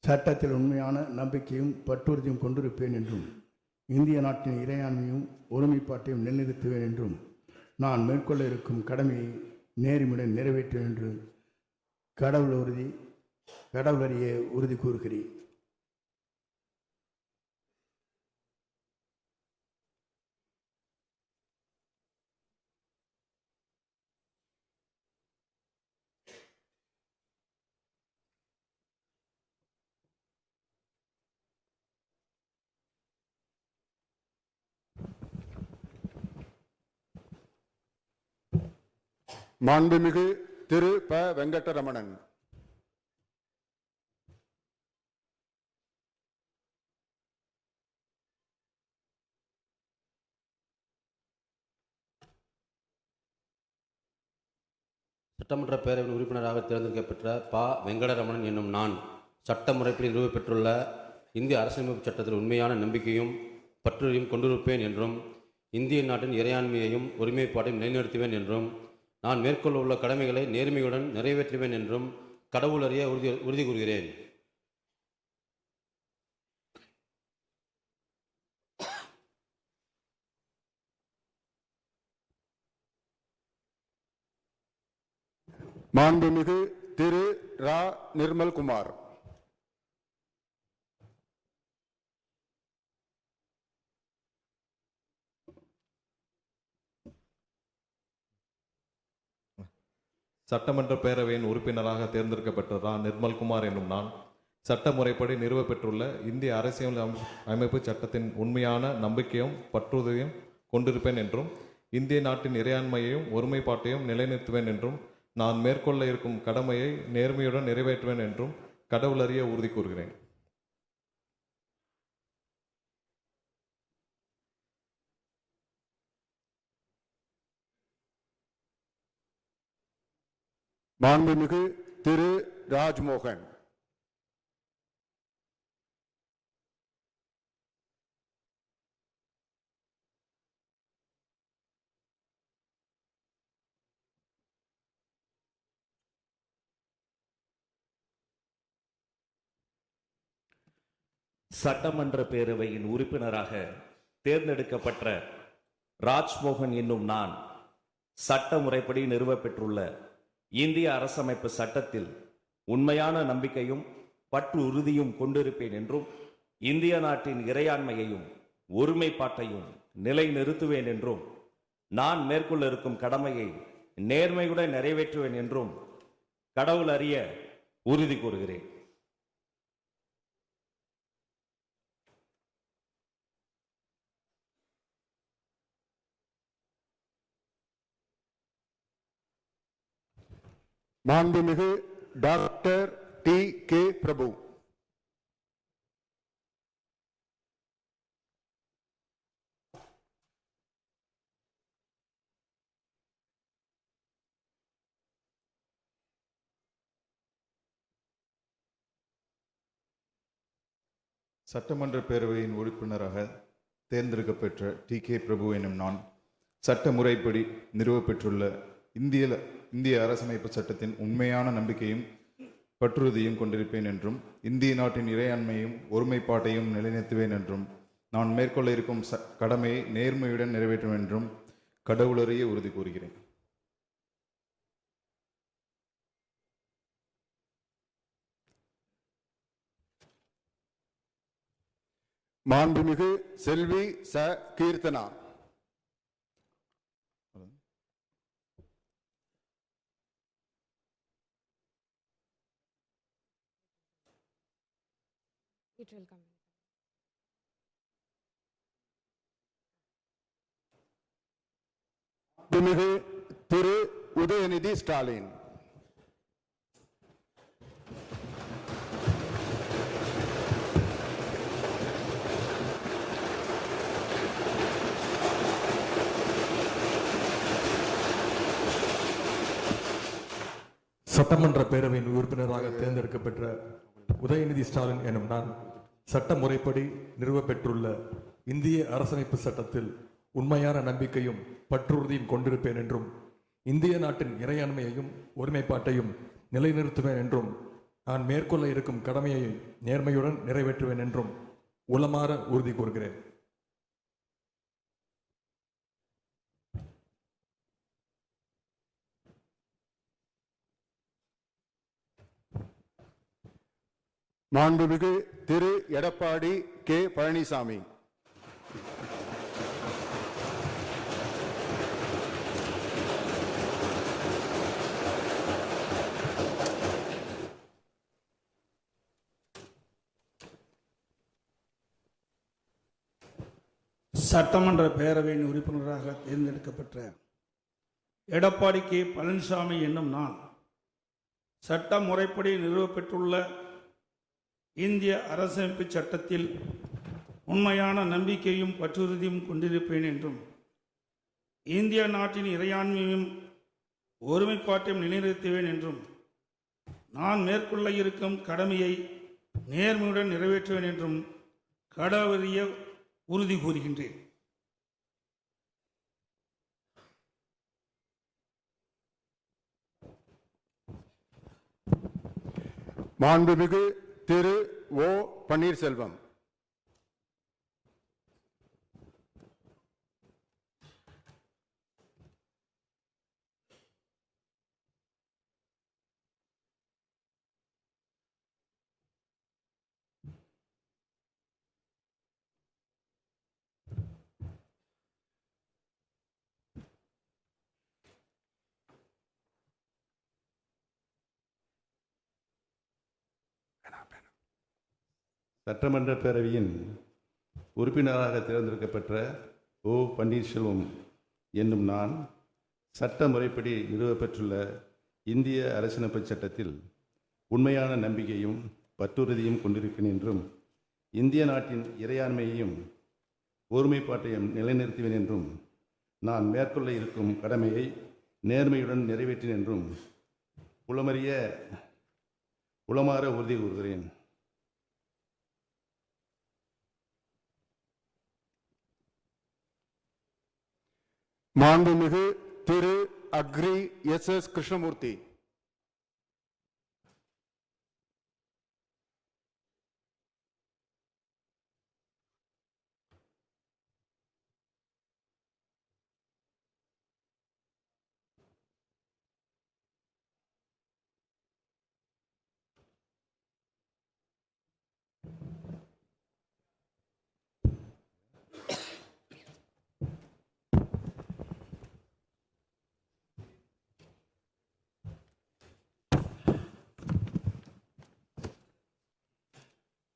சட்டத்தில் உண்மையான நம்பிக்கையும் பற்றுறுதியும் கொண்டிருப்பேன் என்றும் இந்திய நாட்டின் இறையாண்மையும் ஒருமைப்பாட்டையும் நிலைநிறுத்துவேன் என்றும் நான் மேற்கொள்ள இருக்கும் கடமையை நேர்மையுடன் நிறைவேற்றுவேன் என்று கடவுளறிய உறுதி கூறுகிறேன். மாண்புமிகு திரு ப. வெங்கடரமணன். சட்டமன்ற பேரவையின் உறுப்பினராக தேர்ந்தெடுக்கப்பெற்ற ப. வெங்கடரமணன் என்னும் நான் சட்ட முறைப்படி நிறுவப்பெற்றுள்ள இந்திய அரசியலமைப்பு சட்டத்தில் உண்மையான நம்பிக்கையும் பற்றுறுதியும் கொண்டிருப்பேன் என்றும் இந்திய நாட்டின் இறையாண்மையையும் ஒருமைப்பாட்டையும் நிலைநிறுத்துவேன் என்றும் நான் மேற்கொள்ள உள்ள கடமைகளை நேர்மையுடன் நிறைவேற்றுவேன் என்றும் கடவுளறிய உறுதி கூறுகிறேன். மாண்புமிகு திரு ரா. நிர்மல்குமார். சட்டமன்ற பேரவையின் உறுப்பினராக தேர்ந்தெடுக்கப்பட்ட ரா. நிர்மல்குமார் என்னும் நான் சட்ட முறைப்படி நிறுவப்பெற்றுள்ள இந்திய அரசியல் அமைப்பு சட்டத்தின் உண்மையான நம்பிக்கையும் பற்றுறுதியும் கொண்டிருப்பேன் என்றும் இந்திய நாட்டின் இறையாண்மையையும் ஒருமைப்பாட்டையும் நிலைநிறுத்துவேன் என்றும் நான் மேற்கொள்ள இருக்கும் கடமையை நேர்மையுடன் நிறைவேற்றுவேன் என்றும் கடவுளறிய உறுதி கூறுகிறேன். மாண்புமிகு திரு ராஜ்மோகன். சட்டமன்ற பேரவையின் உறுப்பினராக தேர்ந்தெடுக்கப்பட்ட ராஜ்மோகன் என்னும் நான் சட்ட முறைப்படி நிறுவப்பெற்றுள்ள இந்திய அரசமைப்பு சட்டத்தில் உண்மையான நம்பிக்கையும் பற்று உறுதியும் கொண்டிருப்பேன் என்றும் இந்திய நாட்டின் இறையாண்மையையும் ஒருமைப்பாட்டையும் நிலைநிறுத்துவேன் என்றும் நான் மேற்கொள்ள இருக்கும் கடமையை நேர்மையுடன் நிறைவேற்றுவேன் என்றும் கடவுள் அறிய உறுதி கூறுகிறேன். மாண்புமிகு டாக்டர் டி. கே. பிரபு. சட்டமன்ற பேரவையின் உறுப்பினராக தேர்ந்தெடுக்கப்பெற்ற டி. கே. பிரபு எனும் நான் சட்ட முறைப்படி நிறுவப்பெற்றுள்ள இந்திய அரசமைப்பு சட்டத்தின் உண்மையான நம்பிக்கையும் பற்றுறுதியும் கொண்டிருப்பேன் என்றும் இந்திய நாட்டின் இறையாண்மையும் ஒருமைப்பாட்டையும் நிலைநிறுத்துவேன் என்றும் நான் மேற்கொள்ள இருக்கும் கடமையை நேர்மையுடன் நிறைவேற்றுவேன் என்றும் கடவுளறிய உறுதி கூறுகிறேன். மாண்புமிகு செல்வி ச. கீர்த்தனா. It will come. மாண்புமிகு திரு உதயநிதி ஸ்டாலின். சட்டமன்ற பேரவையின் உறுப்பினராக தேர்ந்தெடுக்கப்பெற்ற உதயநிதி ஸ்டாலின் எனும் நான் சட்ட முறைப்படி நிறுவப்பெற்றுள்ள இந்திய அரசமைப்பு சட்டத்தில் உண்மையான நம்பிக்கையும் பற்றுறுதியும் கொண்டிருப்பேன் என்றும் இந்திய நாட்டின் இறையாண்மையையும் ஒருமைப்பாட்டையும் நிலைநிறுத்துவேன் என்றும் நான் மேற்கொள்ள இருக்கும் கடமையை நேர்மையுடன் நிறைவேற்றுவேன் என்றும் உளமாற உறுதி கூறுகிறேன். மாண்புமிகு திரு எடப்பாடி கே பழனிசாமி. சட்டமன்ற பேரவையின் உறுப்பினராக தேர்ந்தெடுக்கப்பட்ட எடப்பாடி கே பழனிசாமி என்னும் நான் சட்ட முறைப்படி நிறுவப்பெற்றுள்ள இந்திய அரசமைப்பு சட்டத்தில் உண்மையான நம்பிக்கையும் பற்றுறுதியும் கொண்டிருப்பேன் என்றும் இந்திய நாட்டின் இறையாண்மையும் ஒருமைப்பாட்டையும் நிலைநிறுத்துவேன் என்றும் நான் மேற்கொள்ள இருக்கும் கடமையை நேர்மையுடன் நிறைவேற்றுவேன் என்றும் கடவுளிய உறுதி கூறுகின்றேன். மாண்புமிகு திரு ஓ பன்னீர்செல்வம். சட்டமன்ற பேரவையின் உறுப்பினராக தேர்ந்தெடுக்கப்பட்ட ஓ பன்னீர்செல்வம் என்னும் நான் சட்ட முறைப்படி நிறுவப்பெற்றுள்ள இந்திய அரசியலமைப்பு சட்டத்தில் உண்மையான நம்பிக்கையும் பற்றுறுதியும் கொண்டிருப்பேன் என்றும் இந்திய நாட்டின் இறையாண்மையையும் ஒருமைப்பாட்டையும் நிலைநிறுத்துவேன் என்றும் நான் மேற்கொள்ள இருக்கும் கடமையை நேர்மையுடன் நிறைவேற்றேன் என்றும் உளமாற உறுதி கூறுகிறேன். மாண்புமிகு திரு அக்ரி எஸ் கிருஷ்ணமூர்த்தி.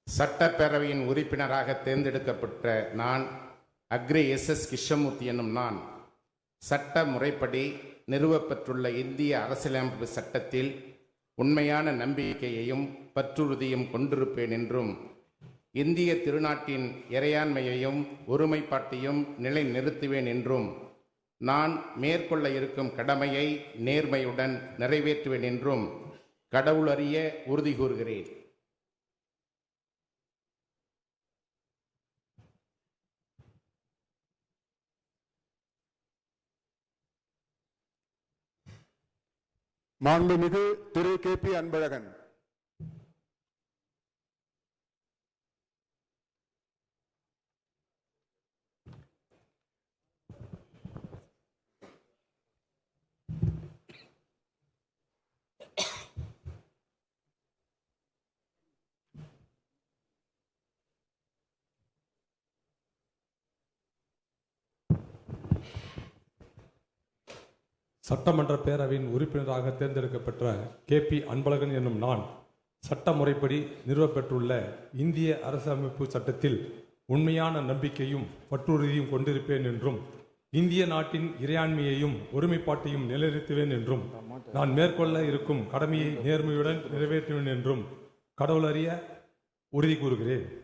சட்டப்பேரவையின் உறுப்பினராக தேர்ந்தெடுக்கப்பட்ட நான் அக்ரி எஸ் கிருஷ்ணமூர்த்தி என்னும் நான் சட்ட முறைப்படி நிறுவப்பெற்றுள்ள இந்திய அரசியலமைப்பு சட்டத்தில் உண்மையான நம்பிக்கையையும் பற்றுறுதியும் கொண்டிருப்பேன் என்றும் இந்திய திருநாட்டின் இறையாண்மையையும் ஒருமைப்பாட்டையும் நிலைநிறுத்துவேன் என்றும் நான் மேற்கொள்ள இருக்கும் கடமையை நேர்மையுடன் நிறைவேற்றுவேன் என்றும் கடவுளறிய உறுதி கூறுகிறேன். மாண்புமிகு திரு கே.பி. அன்பழகன். சட்டமன்ற பேரவையின் உறுப்பினராக தேர்ந்தெடுக்கப்பட்ட கே.பி. அன்பழகன் என்னும் நான் சட்ட முறைப்படி நிறுவப்பெற்றுள்ள இந்திய அரசமைப்பு சட்டத்தில் உண்மையான நம்பிக்கையும் பற்றுறுதியும் கொண்டிருப்பேன் என்றும் இந்திய நாட்டின் இறையாண்மையையும் ஒருமைப்பாட்டையும் நிலைநிறுத்துவேன் என்றும் நான் மேற்கொள்ள இருக்கும் கடமையை நேர்மையுடன் நிறைவேற்றுவேன் என்றும் கடவுளறிய உறுதி கூறுகிறேன்.